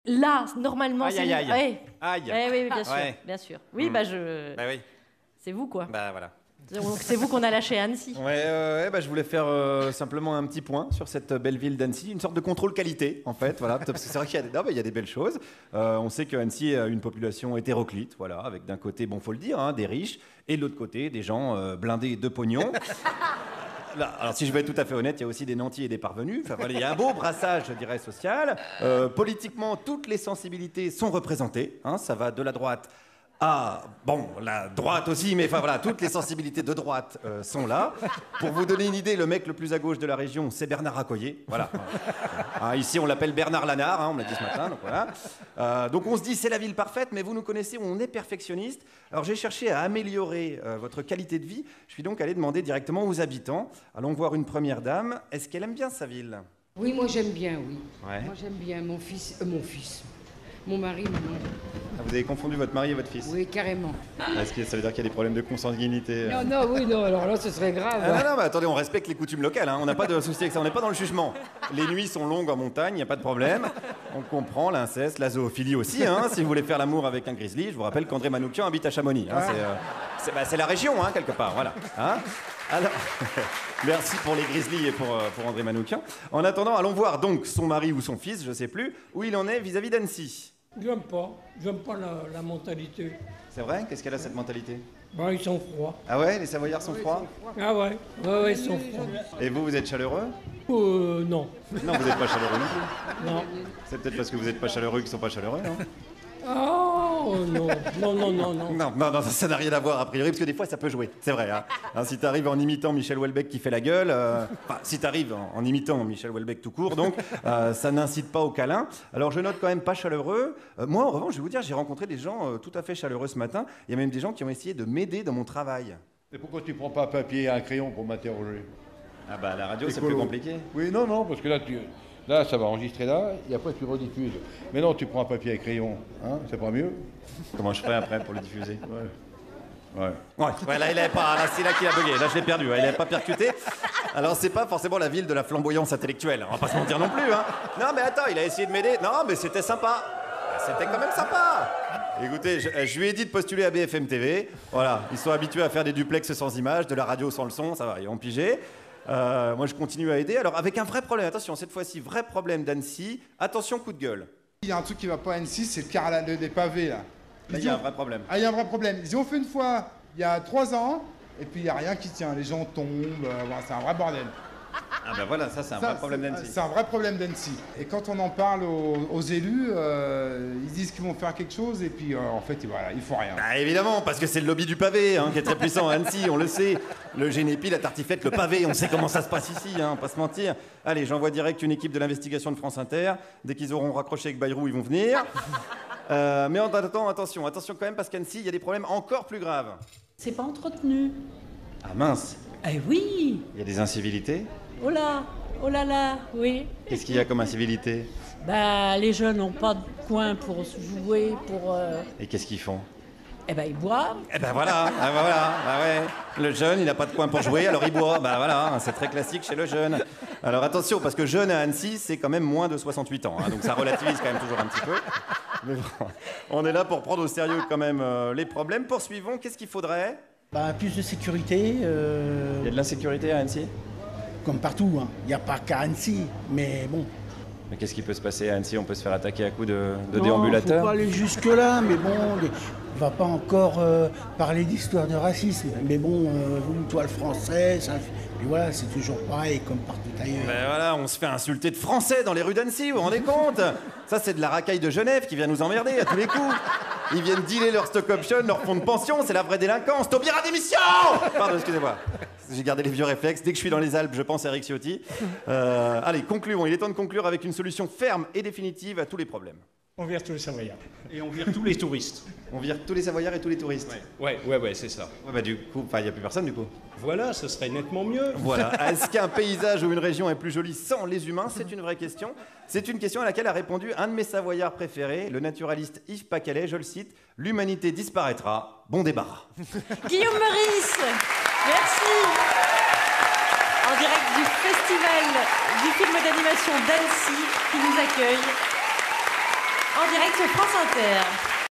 Là, normalement, aïe, c'est... aïe, aïe. Ouais. Aïe. Oui, bien sûr, Ouais. bien sûr. Oui, Bah oui. c'est vous, quoi. Bah voilà. Donc, c'est vous qu'on a lâché à Annecy. Je voulais faire simplement un petit point sur cette belle ville d'Annecy, une sorte de contrôle qualité en fait, voilà, parce que c'est vrai qu'il y a, il y a des belles choses. On sait que Annecy a une population hétéroclite, voilà, avec d'un côté, bon, faut le dire, hein, des riches, et de l'autre côté, des gens blindés de pognon. Là, alors si je vais être tout à fait honnête, il y a aussi des nantis et des parvenus. Enfin, voilà, il y a un beau brassage, je dirais, social. Politiquement, toutes les sensibilités sont représentées. Hein, ça va de la droite à... Bon, la droite aussi, mais enfin voilà, toutes les sensibilités de droite sont là. Pour vous donner une idée, le mec le plus à gauche de la région, c'est Bernard Accoyer. Voilà. Ici, on l'appelle Bernard Lanard, hein, on me l'a dit ce matin. Donc, voilà. Donc on se dit, c'est la ville parfaite, mais vous nous connaissez, on est perfectionniste. Alors j'ai cherché à améliorer votre qualité de vie. Je suis donc allé demander directement aux habitants. Allons voir une première dame. Est-ce qu'elle aime bien sa ville? Oui, moi j'aime bien, oui. Ouais. Moi j'aime bien mon mari, non. Ah, vous avez confondu votre mari et votre fils? Oui, carrément. Est-ce que ça veut dire qu'il y a des problèmes de consanguinité? Non, alors là ce serait grave. Non, mais attendez, on respecte les coutumes locales, hein. On n'a pas de souci avec ça, on n'est pas dans le jugement. Les nuits sont longues en montagne, il n'y a pas de problème. On comprend l'inceste, la zoophilie aussi, hein. Si vous voulez faire l'amour avec un grizzly, je vous rappelle qu'André Manoukian habite à Chamonix. Hein. C'est la région, hein, quelque part, voilà. Hein. Alors, merci pour les grizzlies et pour André Manoukian. En attendant, allons voir donc son mari ou son fils, je ne sais plus, où il en est vis-à-vis d'Annecy. J'aime pas la mentalité. C'est vrai? Qu'est-ce qu'elle a cette mentalité? Ben, ils sont froids. Ah ouais, les Savoyards sont froids? Ah ouais, ils sont froids. Et vous êtes chaleureux? Non. Non, vous n'êtes pas chaleureux non plus. Non. C'est peut-être parce que vous n'êtes pas chaleureux qu'ils ne sont pas chaleureux, non? Oh non. Non, ça n'a rien à voir a priori, parce que des fois ça peut jouer, c'est vrai. Hein, si tu arrives en imitant Michel Houellebecq qui fait la gueule, si tu arrives en imitant Michel Houellebecq tout court, donc ça n'incite pas au câlin. Alors je note quand même pas chaleureux. Moi en revanche, je vais vous dire, j'ai rencontré des gens tout à fait chaleureux ce matin. Il y a même des gens qui ont essayé de m'aider dans mon travail. Et pourquoi tu prends pas un papier et un crayon pour m'interroger? Ah bah la radio c'est plus compliqué. Oui, non, parce que là, ça va enregistrer là, et après tu rediffuses. Mais non, tu prends un papier et un crayon, hein, c'est pas mieux? Comment je ferai après pour le diffuser? Ouais. Là, il avait pas. Là, c'est là qu'il a bugué. Là, je l'ai perdu. Il n'avait pas percuté. Alors, c'est pas forcément la ville de la flamboyance intellectuelle. On va pas se mentir non plus. Hein. Non, mais attends, il a essayé de m'aider. Non, mais c'était sympa. C'était quand même sympa. Écoutez, je lui ai dit de postuler à BFM TV. Voilà, ils sont habitués à faire des duplex sans images, de la radio sans le son. Ça va, ils vont piger. Moi, je continue à aider. Alors, avec un vrai problème. Attention, cette fois-ci, vrai problème d'Annecy. Attention, coup de gueule. Il y a un truc qui va pas à Annecy, c'est le carrelage des pavés là. Là, il y a un vrai problème. Ah, il y a un vrai problème. Ils ont fait une fois, il y a 3 ans, et puis il n'y a rien qui tient. Les gens tombent, voilà, c'est un vrai bordel. Ah ben voilà, ça c'est un vrai problème d'Annecy. C'est un vrai problème d'Annecy. Et quand on en parle aux élus, ils disent qu'ils vont faire quelque chose, et puis en fait, voilà, ils font rien. Bah évidemment, parce que c'est le lobby du pavé hein, qui est très puissant à Annecy, on le sait. Le Génépi, la tartiflette, le pavé, on sait comment ça se passe ici, hein, pas se mentir. Allez, j'envoie direct une équipe de l'investigation de France Inter. Dès qu'ils auront raccroché avec Bayrou, ils vont venir. Mais en attendant, attention quand même, parce qu'Annecy, il y a des problèmes encore plus graves. C'est pas entretenu. Ah mince, Eh oui. il y a des incivilités. Oh là, oui. Qu'est-ce qu'il y a comme incivilité? Bah, les jeunes n'ont pas de coin pour jouer, Et qu'est-ce qu'ils font? Eh ben, ils boivent. Eh ben voilà, Le jeune, il n'a pas de coin pour jouer, alors il boit. Bah voilà, c'est très classique chez le jeune. Alors attention, parce que jeune à Annecy, c'est quand même moins de 68 ans. Hein, donc ça relativise quand même toujours un petit peu. Mais bon, on est là pour prendre au sérieux quand même les problèmes. Poursuivons, qu'est-ce qu'il faudrait? Plus de sécurité. Il y a de l'insécurité à Annecy? Comme partout, hein. Il n'y a pas qu'à Annecy, mais bon. Mais qu'est-ce qui peut se passer à Annecy? On peut se faire attaquer à coups de Non, déambulateurs? faut pas aller jusque-là, mais bon, on va pas encore parler d'histoire de racisme. Mais bon, une toile française, mais voilà, c'est toujours pareil comme partout ailleurs. Ben voilà, on se fait insulter de français dans les rues d'Annecy, vous vous rendez compte? Ça, c'est de la racaille de Genève qui vient nous emmerder à tous les coups. Ils viennent dealer leur stock option, leur fonds de pension, c'est la vraie délinquance. Taubira démission! Pardon, excusez-moi. J'ai gardé les vieux réflexes. Dès que je suis dans les Alpes, je pense à Eric Ciotti. Allez, concluons. Il est temps de conclure avec une solution ferme et définitive à tous les problèmes. On vire tous les Savoyards. Et on vire tous les touristes. On vire tous les Savoyards et tous les touristes. Ouais, c'est ça. Ouais, bah du coup, il n'y a plus personne du coup. Voilà, ce serait nettement mieux. Voilà. Est-ce qu'un paysage ou une région est plus jolie sans les humains? C'est une vraie question. C'est une question à laquelle a répondu un de mes Savoyards préférés, le naturaliste Yves Pacalet. Je le cite: l'humanité disparaîtra. Bon débarras. Guillaume Meurice, merci. En direct du festival du film d'animation d'Annecy qui nous accueille. en direct sur France Inter.